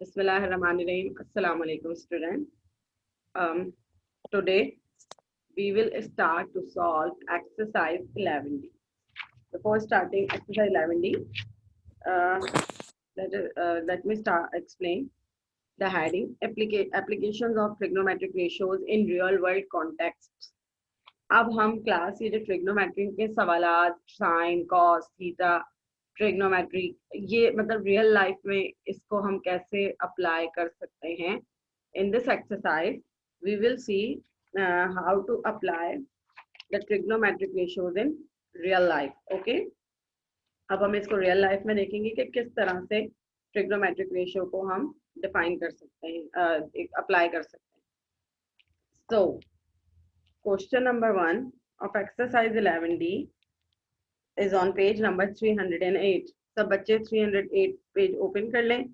Bismillahirrahmanirrahim. Assalamu alaikum, student. Today we will start to solve exercise 11D. Before starting exercise 11D, uh, let me start explain the heading applications of trigonometric ratios in real world contexts. अब हम class ये जो trigonometry के सवालात sine cos theta trigonometry ये मतलब real life में इसको हम कैसे अप्लाई कर सकते हैं. In this exercise we will see how to apply the trigonometric ratios in real life. Okay, अब हम इसको रियल लाइफ में देखेंगे कि किस तरह से ट्रिग्नोमेट्रिक रेशियो को हम डिफाइन कर सकते हैं, अप्लाई कर सकते हैं. सो question number 1 of exercise 11D is on page number 308. सब बच्चे 308 पेज ओपन कर लें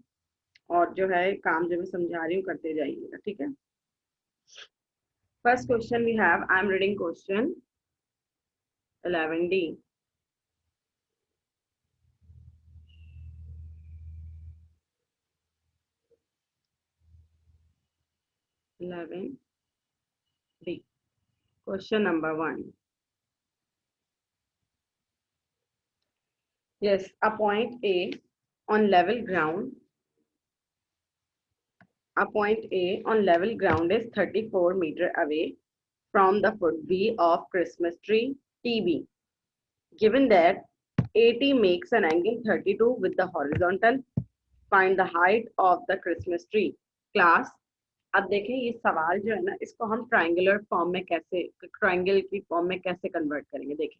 और जो है काम जो मैं समझा रही हूँ करते जाइएगा. ठीक है. First question we have, I am reading question 11D. Question number 1. Yes, a point A on level ground. A point A on level ground is 34 meters away from the foot B of Christmas tree TB. Given that AT makes an angle 32 with the horizontal, find the height of the Christmas tree. Class, अब देखें ये सवाल जो है ना इसको हम triangular form में कैसे ट्रायंगल की फॉर्म में कैसे कन्वर्ट करेंगे. देखें,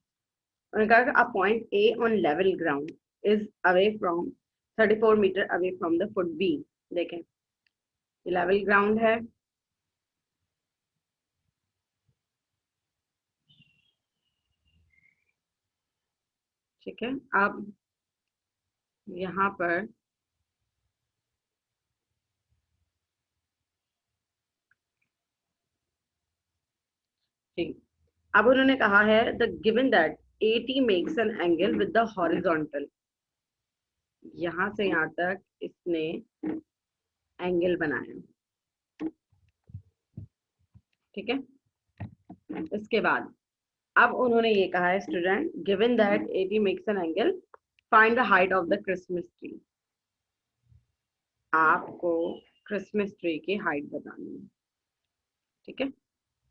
उन्होंने कहा कि a point A on level ground is away from 34 metre away from the foot B. देखें ये लेवल ग्राउंड है, ठीक है. अब यहाँ पर ठीक, अब उन्होंने कहा है the given that AT makes an angle with the horizontal. यहां से यहां तक इसने एंगल बनाया, ठीक है. इसके बाद अब उन्होंने ये कहा है student, given that AT makes an angle, find the height of the Christmas tree. आपको क्रिसमस ट्री की हाइट बतानी है, ठीक है.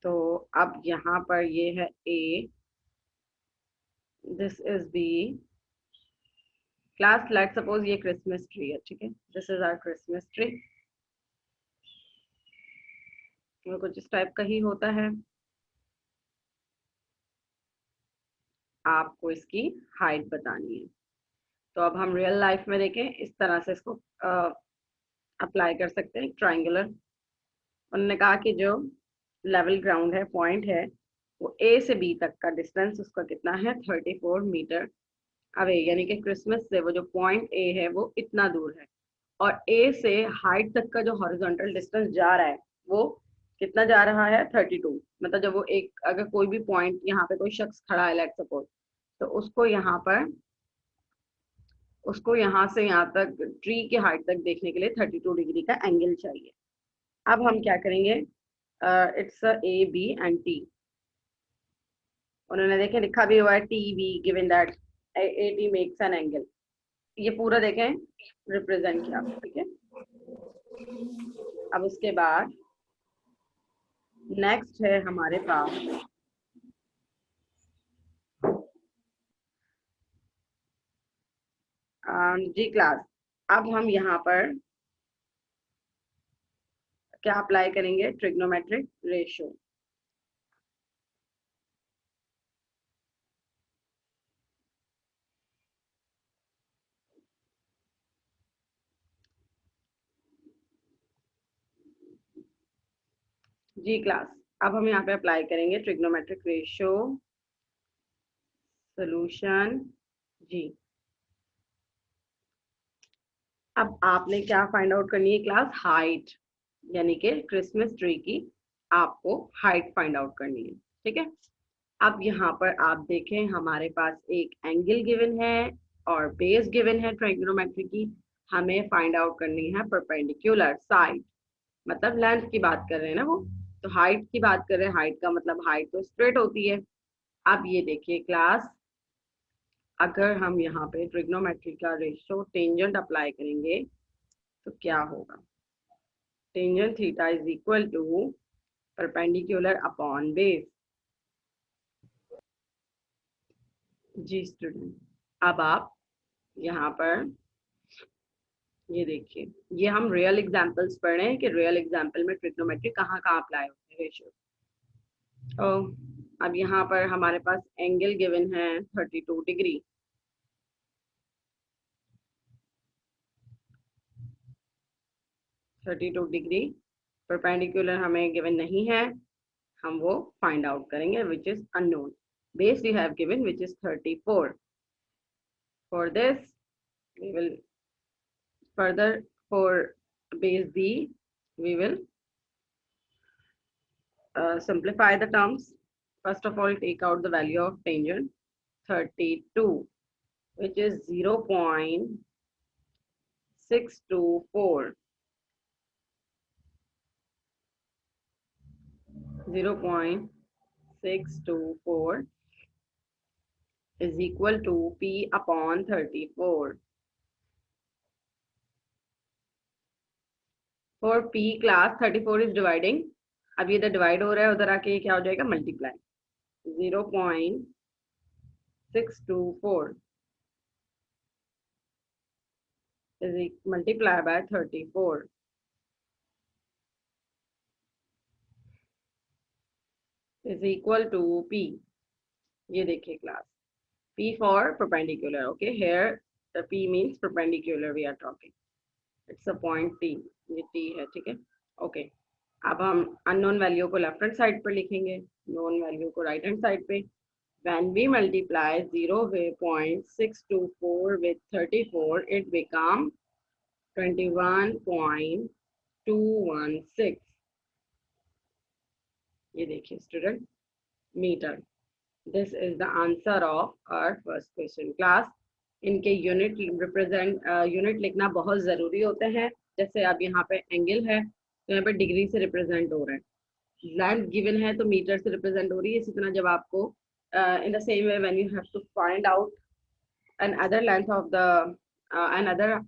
तो अब यहाँ पर ये है A, this is B. Class let suppose ये क्रिसमस ट्री है, ठीक है. This is our Christmas tree. वो कुछ इस टाइप का ही होता है. आपको इसकी हाइट बतानी है. तो अब हम रियल लाइफ में देखें इस तरह से इसको अप्लाई कर सकते हैं. ट्रायंगुलर, उन्होंने कहा कि जो लेवल ग्राउंड है पॉइंट है वो A से B तक का डिस्टेंस उसका कितना है 34 मीटर अवे, यानी कि क्रिसमस से वो जो पॉइंट A है वो इतना दूर है. और A से हाइट तक का जो हॉरिजॉन्टल डिस्टेंस जा रहा है वो कितना जा रहा है 32. मतलब जब वो एक अगर कोई भी पॉइंट यहाँ पे कोई शख्स खड़ा है लेट सपोज, तो उसको यहाँ से यहाँ तक ट्री के हाइट तक देखने के लिए 32 डिग्री का एंगल चाहिए. अब हम क्या करेंगे, it's A B and T. उन्होंने देखें लिखा भी हुआ है TB given that AT makes an angle. ये पूरा देखें रिप्रेजेंट किया, ठीक है. अब उसके बाद नेक्स्ट है हमारे पास जी क्लास. अब हम यहाँ पर क्या अप्लाई करेंगे, ट्रिग्नोमेट्रिक रेशियो. जी क्लास, अब हम यहाँ पे अप्लाई करेंगे ट्रिग्नोमेट्रिक रेशियो सॉल्यूशन जी. अब आपने क्या फाइंड आउट करनी है क्लास, हाइट, यानी कि क्रिसमस ट्री की आपको हाइट फाइंड आउट करनी है, ठीक है. अब यहाँ पर आप देखें हमारे पास एक एंगल गिवन है और बेस गिवन है ट्राइगोनोमेट्री की. हमें फाइंड आउट करनी है परपेंडिकुलर साइड, मतलब लेंथ की बात कर रहे हैं ना वो, तो हाइट की बात कर रहे हैं, हाइट का मतलब हाइट तो स्ट्रेट होती है। अब ये देखिए क्लास, अगर हम यहाँ पे ट्रिग्नोमेट्री का रेशियो टेंजेंट अप्लाई करेंगे तो क्या होगा, tangent theta is equal to perpendicular upon base. जी स्टूडेंट, अब आप यहाँ पर ये देखिए, ये हम रियल एग्जांपल्स पढ़ रहे हैं कि रियल एग्जांपल में ट्रिग्नोमेट्री कहाँ कहाँ अप्लाई होते हैं रेशियो। तो अब यहाँ पर हमारे पास एंगल गिवन है 32 डिग्री, 32 डिग्री परपेंडिकुलर हमें गिवन नहीं है, हम वो फाइंड आउट करेंगे which is unknown. Base we have given which is 34। For this we will further, for base b we will simplify the terms. First of all, take out the value of tangent 32, which is 0.624. 0.624 is equal to P upon 34. For P class 34 is dividing. अब ये इधर divide हो रहा है, उधर आके क्या हो जाएगा, multiply. 0.624 is multiplied by 34 is equal to P. ये देखिए class, P for perpendicular. Okay, here the P means perpendicular we are talking. It's a point T. ये T है, ठीक है। Okay, अब हम अननोन वैल्यू को लेफ्ट हैंड साइड पर लिखेंगे, नोन वैल्यू को राइट हैंड साइड पे। When we multiply 0.624 with 34, it becomes 21.216. ये देखिए student, metre. This is the answer of our first question class. इनके यूनिट रिप्रेजेंट यूनिट लिखना बहुत ज़रूरी होते हैं। जैसे अब यहाँ पे एंगल है तो यहाँ पे डिग्री से रिप्रेजेंट हो रहा है, लेंथ गिवन है तो मीटर से रिप्रेजेंट हो रही है। इसी तरह जब आपको in the same way when you have to find out another length of the another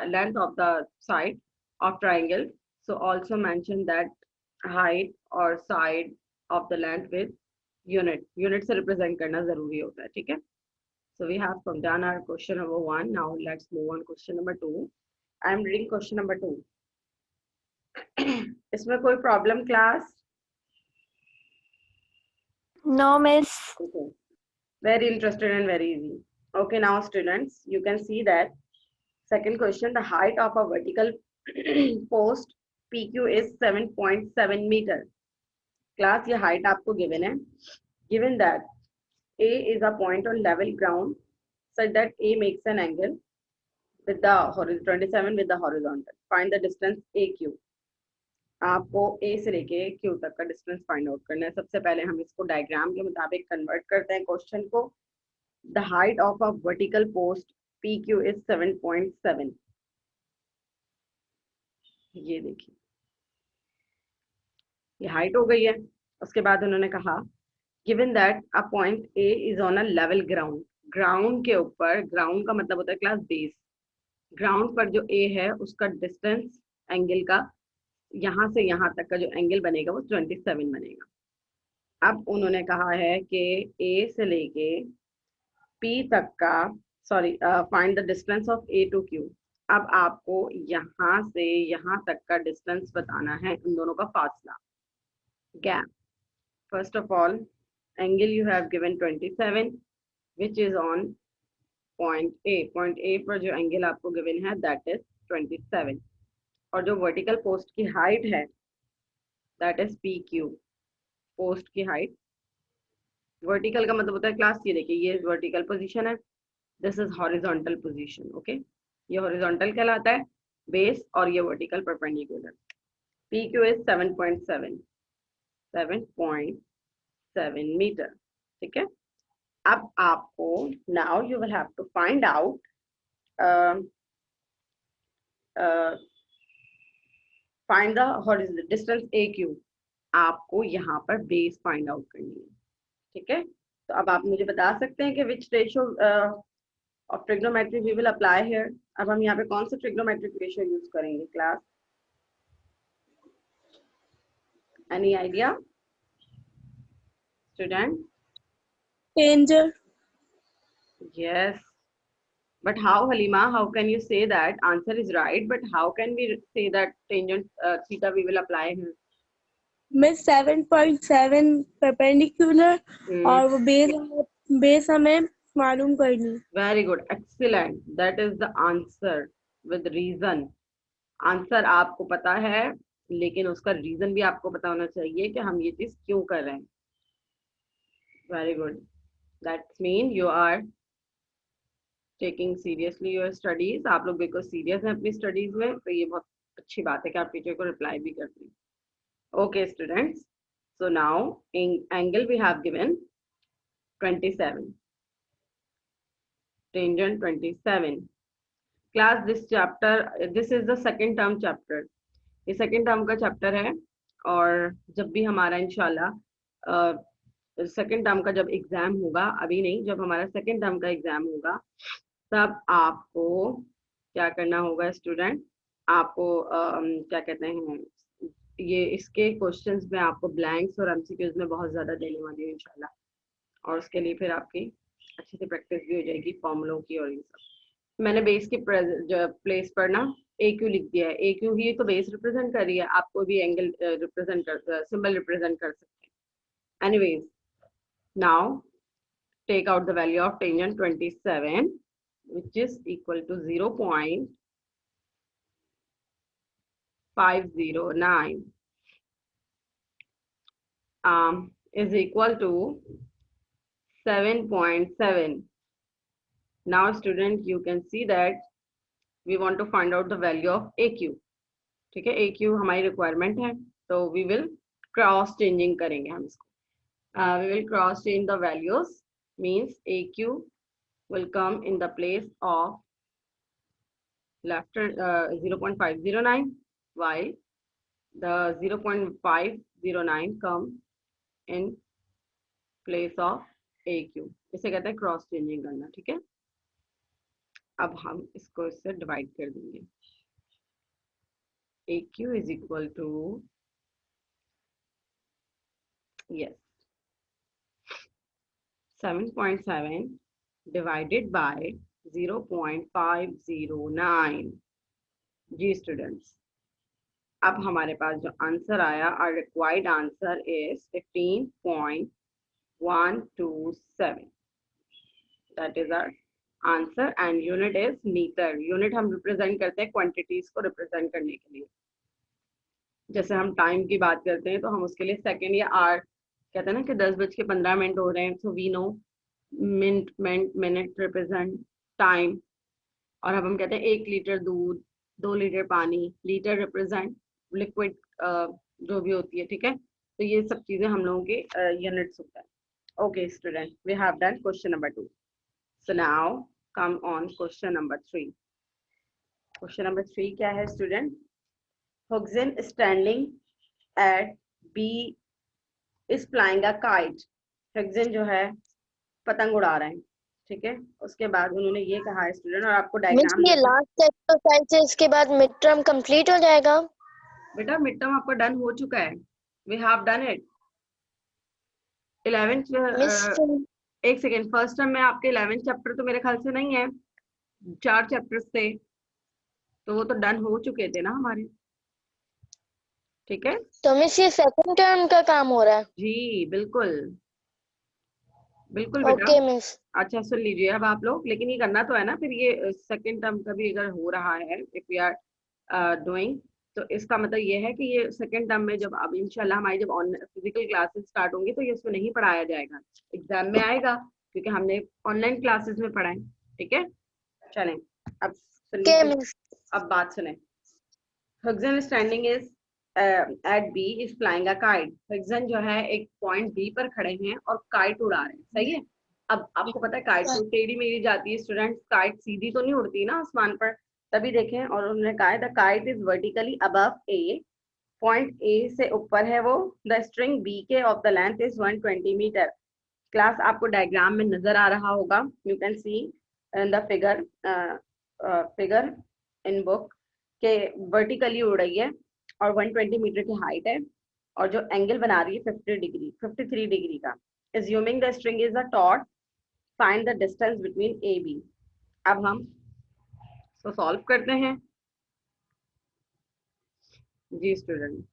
length of the side of triangle, so also mention that height or side of the length with unit से represent करना जरूरी होता है, ठीक है। So we have done our question number 1. Now let's move on question number 2. I am reading question number 2. इसमें कोई problem class? No, miss. Okay. Very interested and very easy. Okay, now students, you can see that second question, the height of a vertical post PQ is 7.7 meter. Class, ये height आपको given है. Given that A is a point on level ground such that A makes an angle with the horizontal 27 with the horizontal. Find the distance AQ. आपको A से लेके Q तक का distance find out करना है। सबसे पहले हम इसको डायग्राम के मुताबिक कन्वर्ट करते हैं क्वेश्चन को। The height of a vertical post PQ is 7.7। ये देखिए, ये हाइट हो गई है। उसके बाद उन्होंने कहा given that a point A is on a level ground. Ground के ऊपर, ग्राउंड का मतलब होता है क्लास बेस, ग्राउंड पर जो A है उसका डिस्टेंस एंगल का यहाँ से यहाँ तक का जो एंगल बनेगा वो 27 बनेगा। अब उन्होंने कहा है कि A से लेके P तक का, sorry, find the distance of A to Q। अब आपको यहाँ से यहाँ तक का डिस्टेंस बताना है, उन दोनों का फासला, gap. First of all, angle you have given 27 which is on point A। Point A पर जो एंगल आपको गिवन है दैट इज 27, और जो वर्टिकल पोस्ट की हाइट है दैट इज PQ। पोस्ट की हाइट, वर्टिकल का मतलब होता है क्लास, ये देखिए ये वर्टिकल पोजीशन है, this is horizontal position. Okay, ये हॉरिजॉन्टल कहलाता है बेस, और ये vertical perpendicular. PQ is 7.7 metre, ठीक है। अब आपको now you will have to find out find the horizontal distance AQ, आपको यहाँ पर बेस फाइंड आउट करनी है, ठीक है। तो अब आप मुझे बता सकते हैं कि which ratio of trigonometry we will apply here. अब हम यहाँ पे कौन सा ट्रिग्नोमेट्रिक रेशियो यूज करेंगे class? Any idea student? Tangent. Yes. But how, Halima, how can you say that answer is right, but how can we say that tangent theta we will apply here? Miss 7.7 perpendicular और वो base हमें मालूम करनी। Very good, excellent. That is the answer with reason. Answer आपको पता है, लेकिन उसका रीजन भी आपको पता होना चाहिए कि हम ये चीज क्यों कर रहे हैं। Very good, that's mean you are taking seriously your studies. आप लोग बिल्कुल सीरियस हैं अपनी स्टडीज में, तो ये बहुत अच्छी बात है कि आप टीचर को रिप्लाई भी करते हैं। Okay students, so now in angle we have given 27, tangent 27. Class, this chapter, this is the second term chapter. ये सेकेंड टर्म का चैप्टर है, और जब भी हमारा इंशाल्लाह सेकेंड टर्म का जब एग्जाम होगा, अभी नहीं, जब हमारा सेकेंड टर्म का एग्जाम होगा, तब आपको क्या करना होगा स्टूडेंट? आपको क्या कहते हैं, ये इसके क्वेश्चंस में आपको ब्लैंक्स और एमसीक्यूज में बहुत ज्यादा देने वाली है इंशाल्लाह, और उसके लिए फिर आपकी अच्छे से प्रैक्टिस भी हो जाएगी फॉर्मूलों की और ये सब। मैंने बेस की प्लेस पर ना AQ लिख दिया है। AQ ही तो बेस रिप्रेजेंट कर रही है, आपको भी एंगल रिप्रेजेंट कर, सिंबल रिप्रेजेंट कर सकते हैं। Anyways, now take out the value of tangent 27 which is equal to 0.509 is equal to 7.7. Now student, you can see that we want to find out the value of AQ. ठीक है, AQ हमारी requirement है, तो we will cross changing करेंगे हम इसको। We will cross change the values, means AQ will come in the place of left 0.509, while the 0.509 come in place of AQ. इसे कहते हैं क्रॉस चेंजिंग करना, ठीक है। अब हम इसको इससे डिवाइड कर देंगे। AQ is equal to, yes, 7.7 divided by 0.509. Ji students, अब हमारे पास जो आंसर आया, our required answer is 15.127. that is our answer, and unit is meter. unit हम रिप्रेजेंट करते हैं क्वांटिटीज को रिप्रेजेंट करने के लिए। जैसे हम टाइम की बात करते हैं तो हम उसके लिए सेकंड या आवर कहते हैं ना कि 10:15 हो रहे हैं, so we know minute represent time. और अब हम कहते हैं 1 लीटर दूध, 2 लीटर पानी, लीटर रिप्रेजेंट लिक्विड जो भी होती है, ठीक है। तो ये सब चीजें हम लोगों के यूनिट्स होता है। Okay student, we have done question number 2. So now come on question number 3. Question number 3 क्या है student? Hugson standing at B is flying a kite. Hugson जो है पतंग उड़ा रहे हैं, ठीक है। उसके बाद उन्होंने ये कहा है स्टूडेंट, और आपको डायग्राम ये लास्ट एक्सरसाइज है, इसके बाद मिड टर्म कंप्लीट हो जाएगा। बेटा मिड टर्म आपका डन हो चुका है, we have done it. 11th एक सेकेंड, फर्स्ट टर्म में आपके 11th चैप्टर तो मेरे ख्याल से नहीं है, 4 चैप्टर्स थे, तो वो तो डन हो चुके थे ना हमारे, ठीक है। तो मिस ये सेकंड टर्म का काम हो रहा है? जी बिल्कुल बिल्कुल बेटा। Okay miss. अच्छा सुन लीजिए अब आप लोग, लेकिन ये करना तो है ना फिर, ये सेकंड टर्म का भी अगर हो रहा है, इफ वी आर डूइंग, तो इसका मतलब ये है कि ये सेकंड टर्म में जब अब इंशाल्लाह हमारी जब फिजिकल क्लासेस स्टार्ट होंगी तो ये इसमें नहीं पढ़ाया जाएगा, एग्जाम में आएगा, क्योंकि हमने ऑनलाइन क्लासेस में पढ़ा है, ठीक है। चलें अब सुनिए, अब बात सुने। Hugson standing is at B is flying a kite. Hugson जो है एक पॉइंट B पर खड़े हैं और काइट उड़ा रहे हैं, सही है। अब आपको पता है काइट तो टेढ़ी मेढ़ी जाती है स्टूडेंट, काइट सीधी तो नहीं उड़ती ना आसमान पर, तभी देखें, और उन्होंने कहा है the kite is vertically above A, point A से ऊपर है वो, द स्ट्रिंग बी के of the length is 120 metre. Class आपको डायग्राम में नजर आ रहा होगा, you can see in the figure in book के वर्टिकली उड़ रही है और 120 मीटर की हाइट है, और जो एंगल बना रही है 50 डिग्री 53 डिग्री का। Assuming the string is a taut, find the distance between A B. अब हम इसको सॉल्व करते हैं। जी स्टूडेंट,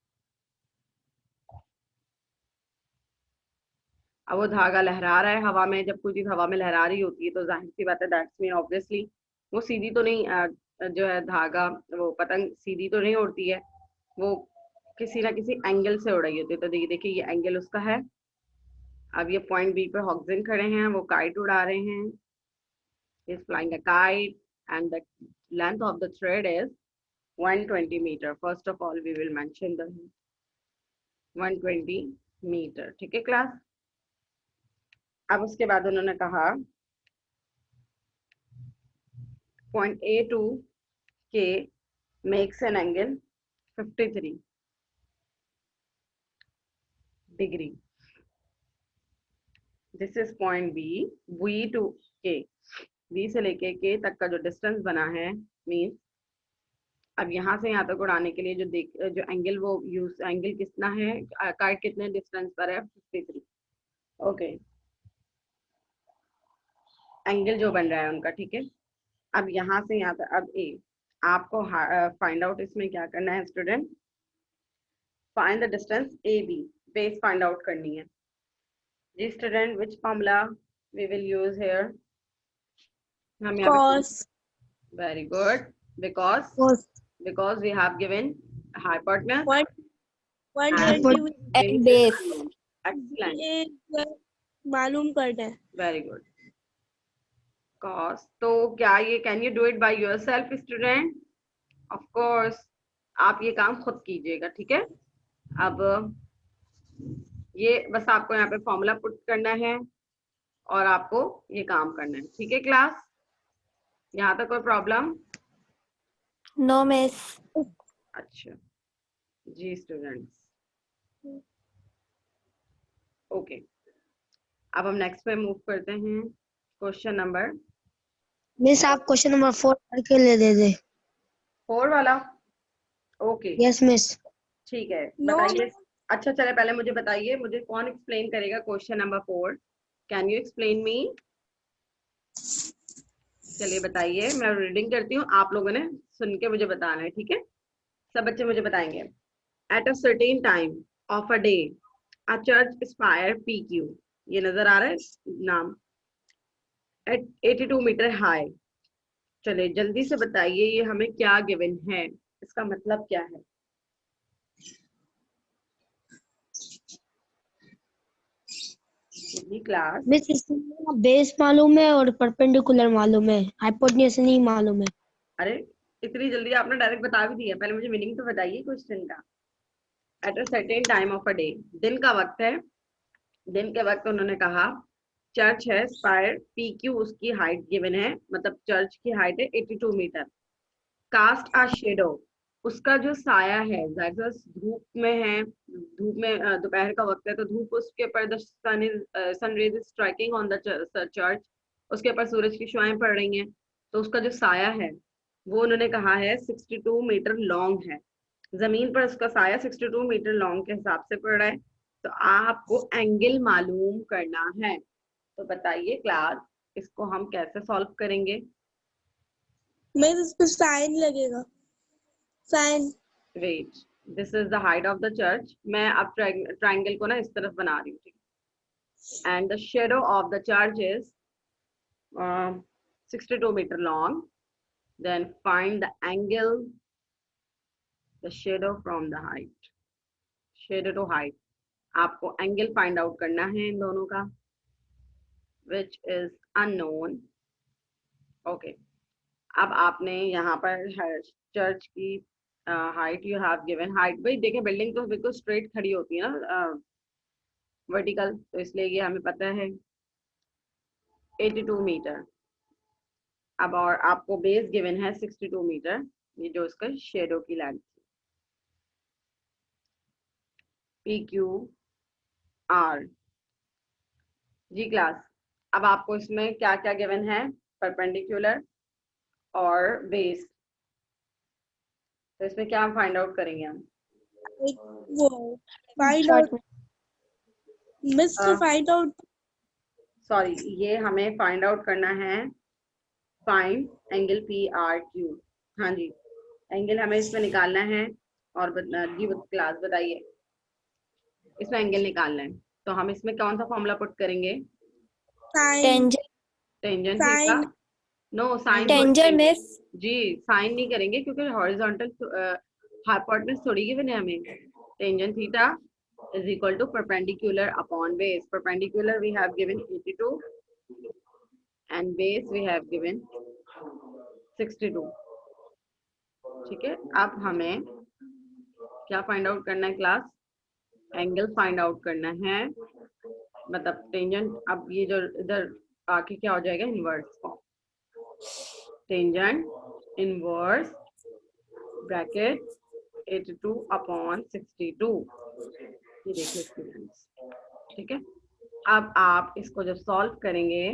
अब वो धागा लहरा रहा है हवा में। जब कोई चीज हवा में लहरा रही होती है तो जाहिर सी बात है, दैट्स मीन ऑब्वियसली वो सीधी तो नहीं, जो है धागा, वो पतंग सीधी तो नहीं उड़ती है, वो किसी ना किसी एंगल से उड़ रही होती है। तो देखिए ये एंगल उसका है। अब ये पॉइंट बी पे हॉक्सिन खड़े हैं, वो काइट उड़ा रहे हैं, is flying a kite and the length of the thread is 120 metre. First of all we will mention the 120 metre, ठीक है क्लास। अब उसके बाद उन्होंने कहा point A to K makes an angle 53 degree. This is point B, B to K, B से लेके के तक का जो डिस्टेंस बना है, मीन्स अब यहाँ से यहाँ तक उड़ाने के लिए जो एंगल वो यूज, एंगल कितना है, काइट कितने डिस्टेंस पर है, 53। ओके, एंगल जो बन रहा है उनका, ठीक है। अब यहाँ से यहाँ तक, अब ए, आपको फाइंड आउट इसमें क्या करना है student, find the distance A B, base find out करनी है। जी student, which formula we will use here, हम यहाँ पे, cos very good, because we have given hypotenuse one and 120 And base. excellent, ये मालूम करना है। very good, cos। तो क्या ये can you do it by yourself student? of course, आप ये काम खुद कीजिएगा, ठीक है। अब ये बस आपको यहाँ पे फॉर्मूला पुट करना है और आपको ये काम करना है, ठीक है क्लास। यहाँ तक कोई प्रॉब्लम? No miss. अच्छा जी स्टूडेंट्स, ओके। अब हम नेक्स्ट पे मूव करते हैं, क्वेश्चन नंबर मिस आप क्वेश्चन नंबर 4 करके ले दे दे। 4 वाला, ओके यस मिस। ठीक है, No, बताइए। अच्छा चले, पहले मुझे बताइए, मुझे कौन एक्सप्लेन करेगा question number 4? Can you explain me? चलिए बताइए, मैं रीडिंग करती हूँ, आप लोगों ने सुन के मुझे बताना है, ठीक है। सब बच्चे मुझे बताएंगे। At a certain time of a day a church spire PQ, ये नजर आ रहा है नाम, एट 82 मीटर हाई। चलिए जल्दी से बताइए ये हमें क्या गिवन है, इसका मतलब क्या है? क्लास, मिस इसमें बेस मालूम है और परपेंडिकुलर मालूम है, हाइपोटेन्यूज नहीं मालूम है। अरे इतनी जल्दी आपने डायरेक्ट बता भी दिया, पहले मुझे मीनिंग तो बताइए क्वेश्चन का। At a certain time of a day, दिन का वक्त है, दिन के वक्त उन्होंने कहा चर्च है स्पायर PQ, उसकी हाइट गिवन है, मतलब चर्च की हाइट है 82 मीटर। कास्ट आ शेडो, उसका जो साया है, धूप में है, धूप में दोपहर का वक्त है तो धूप उसके ऊपर, the sun rays is striking on the church, उसके ऊपर सूरज की शुआएं पड़ रही हैं, तो उसका जो साया है वो उन्होंने कहा है 62 मीटर लॉन्ग है। जमीन पर उसका साया 62 मीटर लॉन्ग के हिसाब से पड़ रहा है, तो आपको एंगल मालूम करना है। तो बताइए क्लास, इसको हम कैसे सॉल्व करेंगे? मैं इस पे साइन लगेगा, sine. Wait, this is the height of the church, मैं अब ट्राइंगल को ना इस तरफ बना रही हूँ, ठीक है। And the shadow of the church is 62 metre long, then find the angle, the shadow from the height, shadow to height, आपको एंगल फाइंड आउट करना है इन दोनों का, विच इज अननोन। ओके, अब आपने यहाँ पर चर्च की height you have given, height भाई देखें बिल्डिंग तो बिल्कुल स्ट्रेट खड़ी होती है ना, वर्टिकल, तो इसलिए ये हमें पता है 82 मीटर। अब और आपको बेस गिवन है 62 मीटर, ये जो इसका शेडो की लेंथ पी क्यू आर। जी क्लास, अब आपको इसमें क्या क्या गिवन है, परपेंडिकुलर और बेस, तो इसमें क्या हम फाइंड आउट करेंगे हम? एक वो find Start out, miss find out. Sorry, ये हमें फाइंड आउट करना है find angle P R Q. हाँ जी, एंगल हमें इसमें निकालना है। और जी क्लास बताइए, इसमें एंगल निकालना है तो हम इसमें कौन सा फॉर्मूला पुट करेंगे? Sine, tangent tangent theta. Sine, no sine, tangent miss ji sine नहीं करेंगे क्योंकि हॉरिजॉन्टल हाइपोटेनस थोड़ी गिवन है हमें। Tangent theta is equal to perpendicular upon base. Perpendicular we have given 82 and base we have given 62. ठीक है, अब हमें क्या फाइंड आउट करना है क्लास? एंगल फाइंड आउट करना है, मतलब टेंजेंट। अब ये जो इधर आके क्या हो जाएगा, inverse form, tangent inverse bracket 82 upon 62। ये देखिए स्टूडेंट्स, ठीक है। अब आप इसको जब सॉल्व करेंगे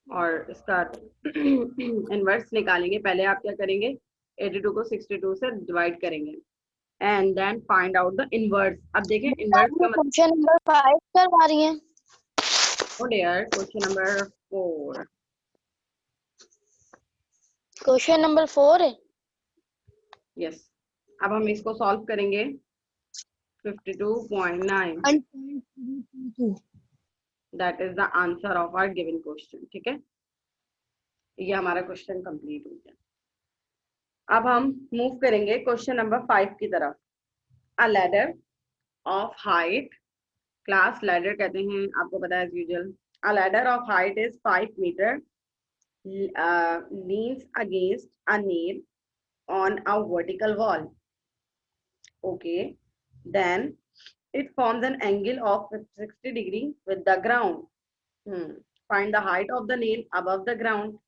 और इसका इनवर्स निकालेंगे, पहले आप क्या करेंगे, 82 को 62 से डिवाइड करेंगे and then find out the inverse. अब देखें इनवर्स का मतलब, क्वेश्चन नंबर 5 करवा रही हैं। Oh dear, question number 4। Question number 4 है। यस, अब हम इसको सॉल्व करेंगे 52.9, that is the answer of our given question. ठीक है, ये हमारा क्वेश्चन कंप्लीट हो गया। अब हम मूव करेंगे क्वेश्चन नंबर 5 की तरफ। A ladder of height, class ladder कहते हैं, आपको पता है as usual. A ladder of height is 5 metre leans against a nail on a vertical wall. Okay, then it forms an angle of 60 degree with the ground. Find the height of the nail above the ground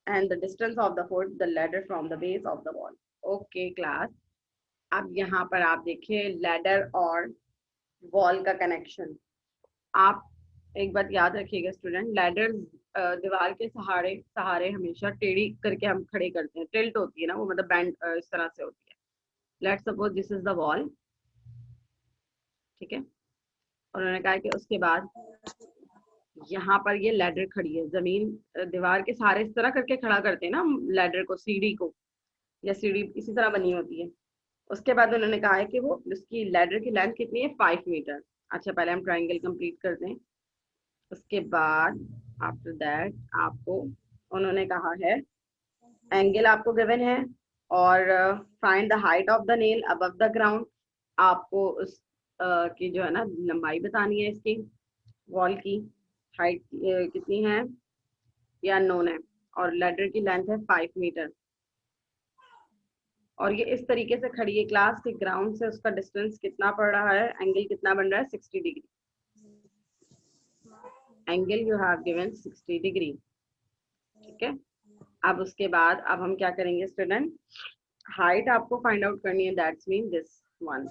and the distance of the foot the ladder from the base of the wall. Okay class, अब यहाँ पर आप देखिए ladder और wall का connection. आप एक बात याद रखिएगा स्टूडेंट, लैडर दीवार के सहारे सहारे हमेशा टेढ़ी करके हम खड़े करते हैं, टिल्ट होती है ना वो, मतलब बैंड इस तरह से होती है। Let's suppose this is the wall, ठीक है, और उन्होंने कहा कि उसके बाद यहाँ पर ये लैडर खड़ी है, जमीन दीवार के सहारे इस तरह करके खड़ा करते हैं ना हम लैडर को, सीढ़ी को, या सीढ़ी इसी तरह बनी होती है। उसके बाद उन्होंने कहा है कि वो उसकी लैडर की लेंथ कितनी है, 5 मीटर। अच्छा, पहले हम ट्राइंगल कंप्लीट करते हैं, उसके बाद आफ्टर दैट आपको उन्होंने कहा है एंगल आपको गिवन है और find the height of the nail above the ground. आपको उस की जो है ना लंबाई बतानी है, इसकी वॉल की हाइट कितनी है ये अननोन है, और लैडर की लेंथ है 5 मीटर। और ये इस तरीके से खड़ी है क्लास के ग्राउंड से उसका डिस्टेंस कितना पड़ रहा है, एंगल कितना बन रहा है, 60 degree. Angle you have given 60 degree, ठीक है। अब उसके बाद अब हम क्या करेंगे स्टूडेंट, हाइट आपको फाइंड आउट करनी है, that's mean this one.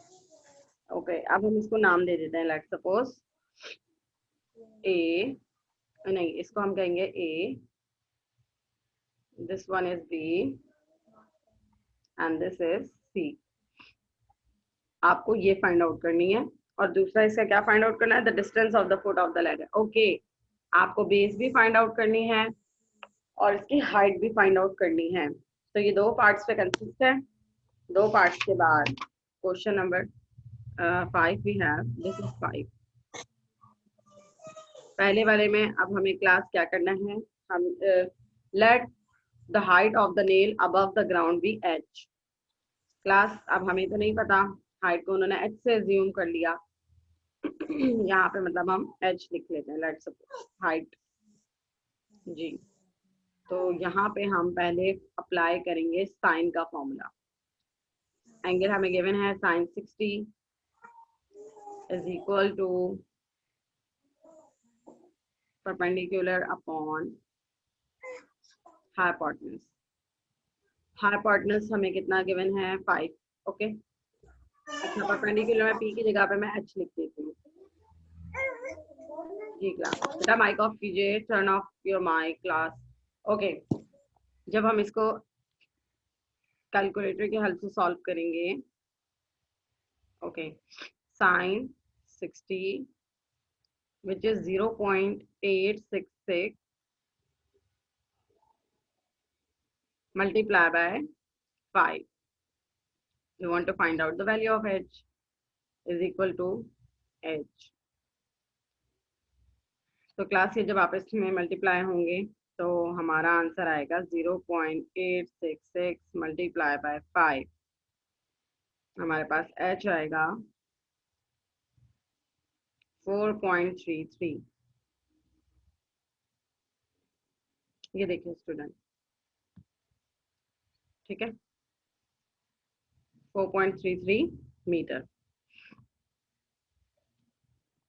Okay, अब हम इसको नाम दे देते हैं, लेट्स सपोज ए, नहीं इसको हम कहेंगे A, this one is B and this is C. आपको ये फाइंड आउट करनी है, और दूसरा इसका क्या फाइंड आउट करना है, the distance of the foot of the ladder. Okay, आपको बेस भी फाइंड आउट करनी है और इसकी हाइट भी फाइंड आउट करनी है। तो ये दो पार्ट्स पे कंसिस्ट है। दो पार्ट्स के बाद question number 5 we have, this is 5। पहले वाले में अब हमें क्लास क्या करना है, हम let the height of the nail above the ground be h। Class अब हमें तो नहीं पता, हाइट को उन्होंने h से अज्यूम कर लिया यहाँ पे मतलब हम h लिख लेते हैं, लेट्स सपोज हाइट जी। तो यहाँ पे हम पहले अप्लाई करेंगे साइन का फॉर्मूला। एंगल हमें गिवन है sine 60 is equal to perpendicular upon hypotenuse. Hypotenuse हमें कितना गिवन है 5। ओके, अच्छा परपेंडिकुलर में P की जगह पे मैं H लिख देती हूँ। जी क्लास, बेटा माइक ऑफ कीजिए, turn off your mic class. Okay, जब हम इसको कैलकुलेटर की हेल्प से सॉल्व करेंगे, okay, sine 60 which is 0.866 multiply by 5. You want to find out the value of H is equal to H. तो class ये जब आपस में मल्टीप्लाई होंगे तो हमारा आंसर आएगा 0.866 मल्टीप्लाई बाय 5। हमारे पास H आएगा 4.33। ये देखिए स्टूडेंट, ठीक है, 4.33 मीटर।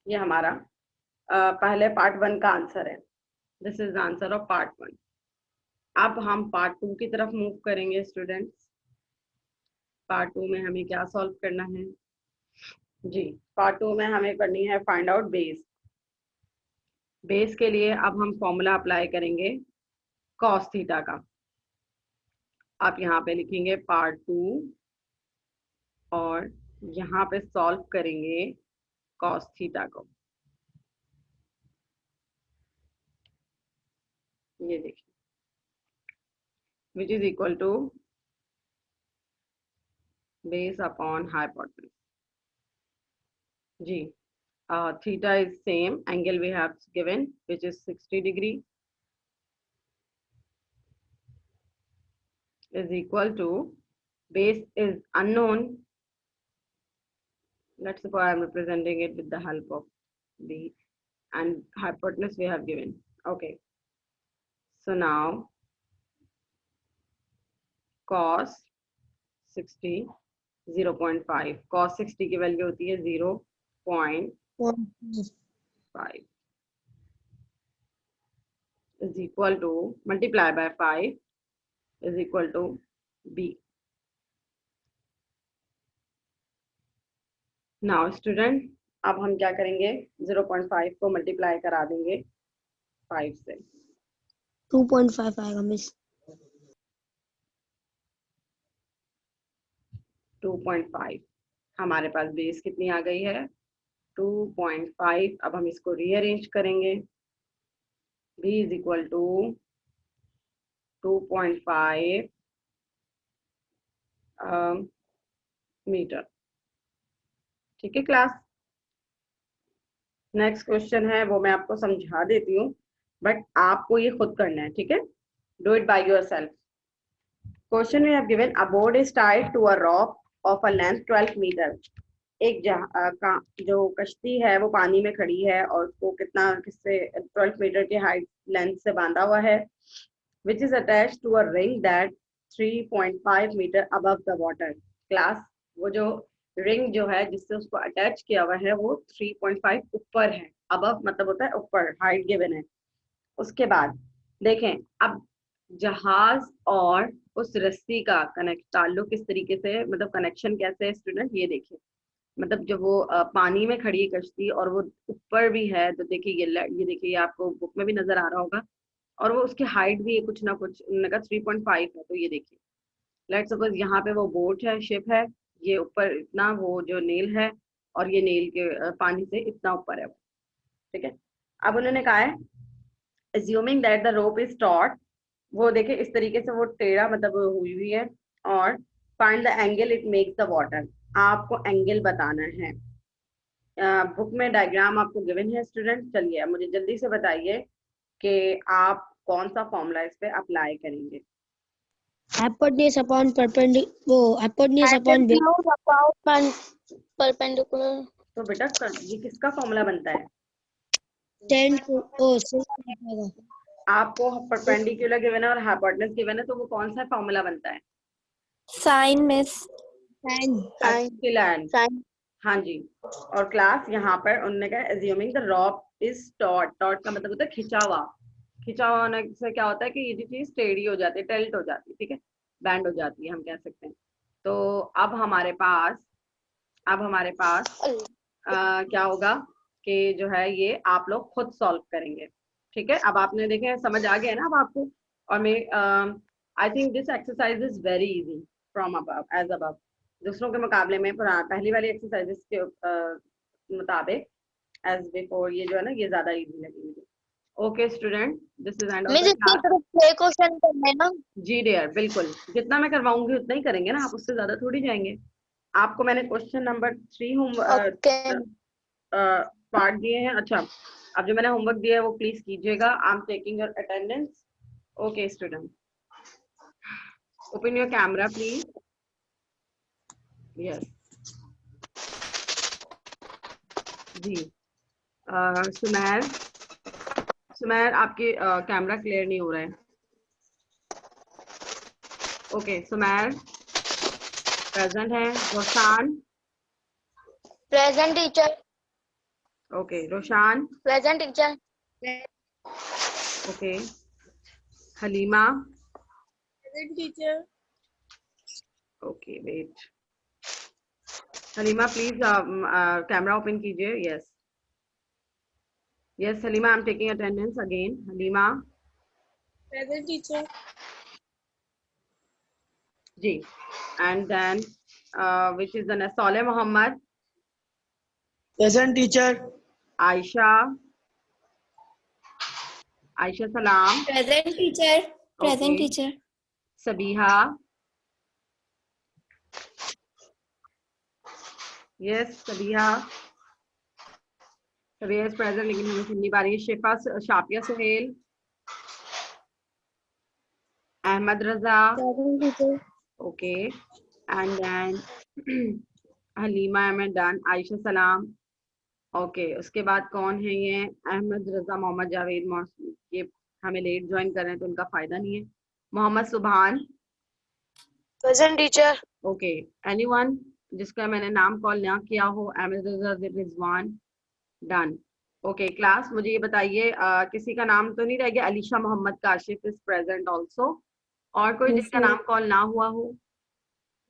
ये हमारा पहले पार्ट 1 का आंसर है। This is the answer of part 1। अब हम पार्ट 2 की तरफ मूव करेंगे स्टूडेंट्स। पार्ट 2 में हमें क्या सॉल्व करना है जी? पार्ट 2 में हमें करनी है फाइंड आउट बेस। बेस के लिए अब हम फॉर्मूला अप्लाई करेंगे कॉस थीटा का। आप यहाँ पे लिखेंगे पार्ट 2 और यहाँ पे सॉल्व करेंगे कॉस थीटा को। ये देखिए, which is equal to base upon hypotenuse. जी, theta is same, angle we have given which is 60 degree is equal to, base is unknown, let's suppose I am representing it with the help of B, and hypotenuse we have given. Okay, so now cos 60 0.5, cos 60 की value होती है 0.5 is equal to multiply by 5 is equal to B. Now student, अब हम क्या करेंगे, 0.5 को multiply करा देंगे 5 से। 2.5 आएगा मिस। 2.5 हमारे पास बेस कितनी आ गई है 2.5। अब हम इसको रीअरेंज करेंगे। B is equal to 2.5 metre. ठीक है क्लास, नेक्स्ट क्वेश्चन है वो मैं आपको समझा देती हूँ, बट आपको ये खुद करना है, ठीक है, do it by yourself. Question we have given a board is tied to a rock of a length 12 metre. एक जो कश्ती है वो पानी में खड़ी है और उसको किससे 12 मीटर की हाइट लेंथ से बांधा हुआ है, which is attached to a ring that 3.5 metre above the water. Class, वो जो रिंग जो है जिससे उसको अटैच किया हुआ है वो 3.5 ऊपर है। अबव मतलब होता है ऊपर, हाइट गिवन है। उसके बाद देखें, अब जहाज और उस रस्सी का ताल्लुक किस तरीके से, मतलब कनेक्शन कैसे है स्टूडेंट, ये देखिए। मतलब जब वो पानी में खड़ी है कश्ती और वो ऊपर भी है, तो देखिए ये देखिए, ये आपको बुक में भी नजर आ रहा होगा, और वो उसकी हाइट भी कुछ ना कुछ उन्होंने कहा 3.5 है। तो ये देखिए, लेट्स सपोज यहाँ पे वो बोट है, शिप है, ये ऊपर इतना वो जो नेल है, और ये नेल के पानी से इतना ऊपर है वो, ठीक है। अब उन्होंने कहा है assuming that the rope is taut, वो देखे इस तरीके से वो टेढ़ा मतलब हुई हुई है, और find the angle it makes the water, आपको एंगल बताना है। बुक में डायग्राम आपको गिवन है स्टूडेंट। चलिए मुझे जल्दी से बताइए कि आप कौन सा फॉर्मूला इस पे अप्लाई करेंगे। Hypotenuse upon perpendicular, hypotenuse upon perpendicular. तो बेटा ये किसका फॉर्मूला बनता है? 10 से आपको परपेंडिकुलर गिवन है और हाइपोटेन्यूज गिवन है, तो वो कौन सा फॉर्मूला बनता है? साइन मिस, एक्सीलेंट, हाँ जी। और क्लास यहाँ पर उन्होंने कहा assuming the rope is taut, taut का मतलब होता है खिंचा हुआ, खिंचा होने से क्या होता है कि ये चीज टेढ़ी हो जाती है, टेल्ट हो जाती है, ठीक है, बैंड हो जाती है हम कह सकते हैं। तो अब हमारे पास क्या होगा कि जो है ये आप लोग खुद सॉल्व करेंगे, ठीक है। अब आपने देखे समझ आ गया ना अब आपको। और मैं I think this exercise is very easy from above as above, दूसरों के मुकाबले में पहली वाली एक्सरसाइजेस के मुताबिक एज बिफोर ये जो है ना ये ज्यादा इजी लगी मुझे। Okay student, this is end of the class. Question करना है ना? जी डियर, बिल्कुल, जितना मैं करवाऊंगी उतना ही करेंगे ना, आप उससे ज्यादा थोड़ी जाएंगे। आपको मैंने क्वेश्चन नंबर 3 ओके पार्ट दिए हैं। अच्छा, अब जो मैंने होमवर्क दिया है वो प्लीज कीजिएगा। I am taking your attendance. Okay student, open your camera please. Yes जी। सुमैर आपके कैमरा क्लियर नहीं हो रहा है। ओके, सुमैर प्रेजेंट है। Roshan, present teacher. Okay Roshan, present teacher. Okay Halima, Present teacher. Okay wait, Halima please camera open कीजिए। Yes yes Halima, I am taking attendance again. Halima Present teacher. जी। And then which is the sole Mohammad, Present teacher. Ayesha, Ayesha Salam, present teacher. Present Okay. Teacher. Sabiha, yes Sabiha, Sabiha is present लेकिन हमें सुन नहीं पा रही है। Shifa, Shafia Suhail, Ahmed Raza, okay and then Halima Ahmed done, Ayesha Salam, okay उसके बाद कौन है ये? अहमद रजा, मोहम्मद जावेद मौसमी, ये हमें लेट ज्वाइन कर रहे हैं तो उनका फायदा नहीं है। मोहम्मद सुभान, प्रेजेंट टीचर। ओके एनीवन जिसका मैंने नाम कॉल ना किया हो? अहमद रजा, रिजवान, डन। ओके क्लास, मुझे ये बताइए किसी का नाम तो नहीं रह गया? Alisha Mohammad Kashif is present also. और कोई जिसका नाम कॉल ना हुआ हो?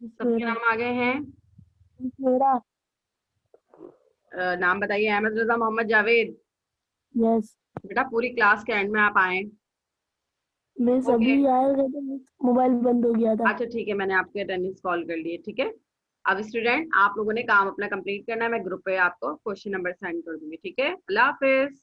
सबके नाम आ गए हैं? मेरा नाम बताइए। अहमद रजा, मोहम्मद जावेद। यस बेटा पूरी क्लास के एंड में आप आए। मैं Okay. सभी आए थे तो मोबाइल बंद हो गया था। अच्छा ठीक है, मैंने आपके अटेंडेंस कॉल कर लिए, ठीक है। अब स्टूडेंट आप लोगों ने काम अपना कंप्लीट करना है, मैं ग्रुप पे आपको क्वेश्चन नंबर सेंड कर दूंगी, ठीक है। अल्लाह हाफिज।